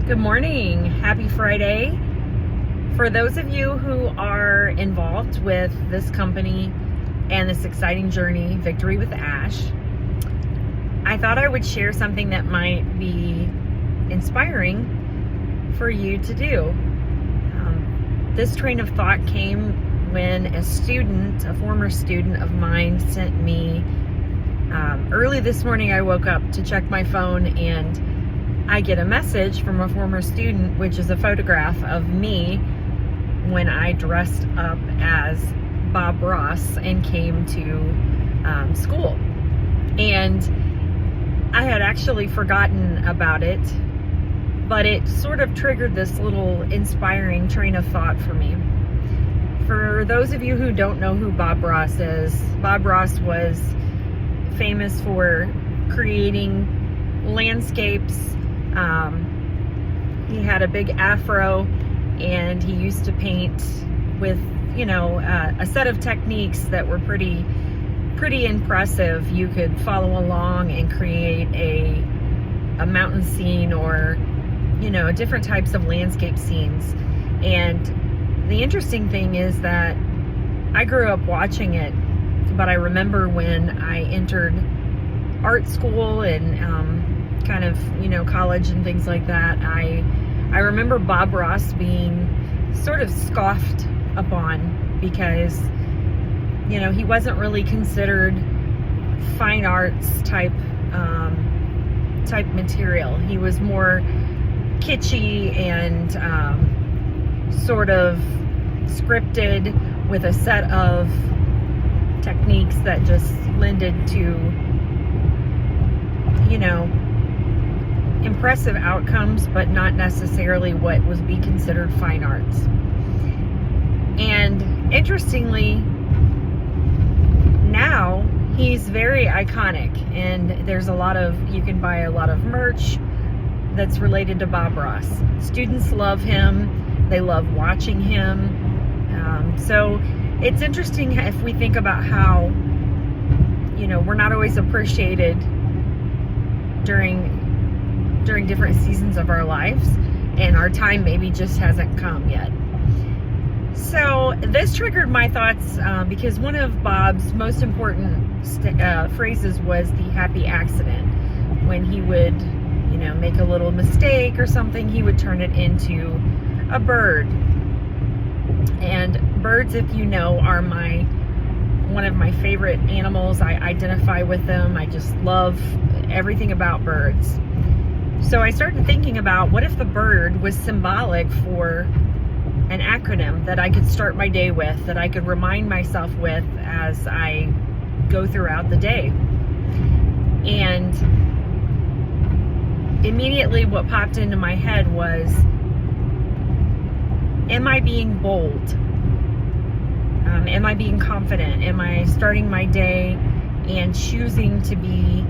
Good morning. Happy Friday. For those of you who are involved with this company and this exciting journey, Victory with Ash, I thought I would share something that might be inspiring for you to do. This train of thought came when a former student of mine sent me, early this morning I woke up to check my phone and I get a message from a former student, which is a photograph of me when I dressed up as Bob Ross and came to school. And I had actually forgotten about it, but it sort of triggered this little inspiring train of thought for me. For those of you who don't know who Bob Ross is, Bob Ross was famous for creating landscapes. He had a big afro and he used to paint with, a set of techniques that were pretty impressive. You could follow along and create a mountain scene or, different types of landscape scenes. And the interesting thing is that I grew up watching it, but I remember when I entered art school and college and things like that, I remember Bob Ross being sort of scoffed upon because, he wasn't really considered fine arts type material. He was more kitschy and sort of scripted with a set of techniques that just lended to, impressive outcomes, but not necessarily what would be considered fine arts. And interestingly, now he's very iconic, and you can buy a lot of merch that's related to Bob Ross. Students love him. They love watching him. So it's interesting if we think about how, we're not always appreciated during different seasons of our lives, and our time maybe just hasn't come yet. So this triggered my thoughts because one of Bob's most important phrases was the happy accident. When he would, make a little mistake or something, he would turn it into a bird. And birds, if you know, are one of my favorite animals. I identify with them. I just love everything about birds. So I started thinking about, what if the bird was symbolic for an acronym that I could start my day with, that I could remind myself with as I go throughout the day. And immediately what popped into my head was, am I being bold? Am I being confident? Am I starting my day and choosing to be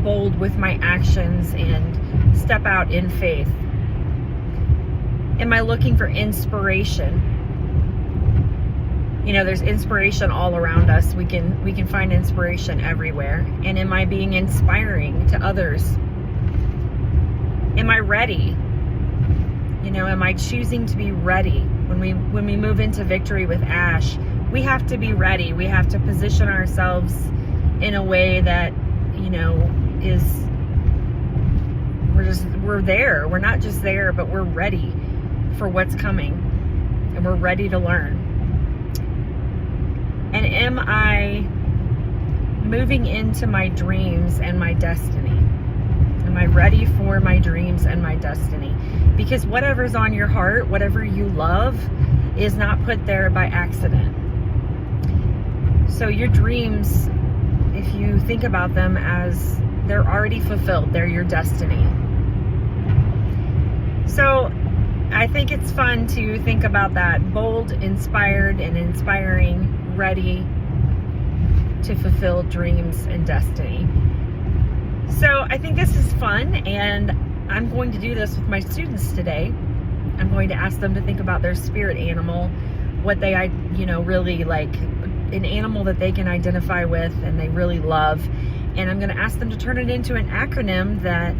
bold with my actions and step out in faith? Am I looking for inspiration? There's inspiration all around us. We can find inspiration everywhere. And am I being inspiring to others? Am I ready? Am I choosing to be ready? When we move into Victory with Ash, we have to be ready. We have to position ourselves in a way that, we're there. We're not just there, but we're ready for what's coming, and we're ready to learn. And am I moving into my dreams and my destiny? Am I ready for my dreams and my destiny? Because whatever's on your heart, whatever you love, is not put there by accident. So your dreams, if you think about them as they're already fulfilled, they're your destiny. So I think it's fun to think about that: bold, inspired, and inspiring, ready to fulfill dreams and destiny. So I think this is fun, and I'm going to do this with my students today. I'm going to ask them to think about their spirit animal, what they, really like, an animal that they can identify with and they really love. And I'm going to ask them to turn it into an acronym that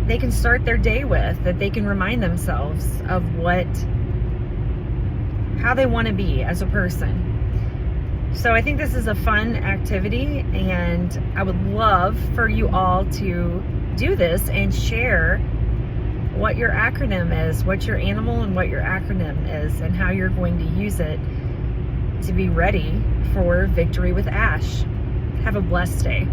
they can start their day with, that they can remind themselves of how they want to be as a person. So I think this is a fun activity, and I would love for you all to do this and share what your acronym is, what your animal and what your acronym is, and how you're going to use it to be ready for Victory with Ash. Have a blessed day.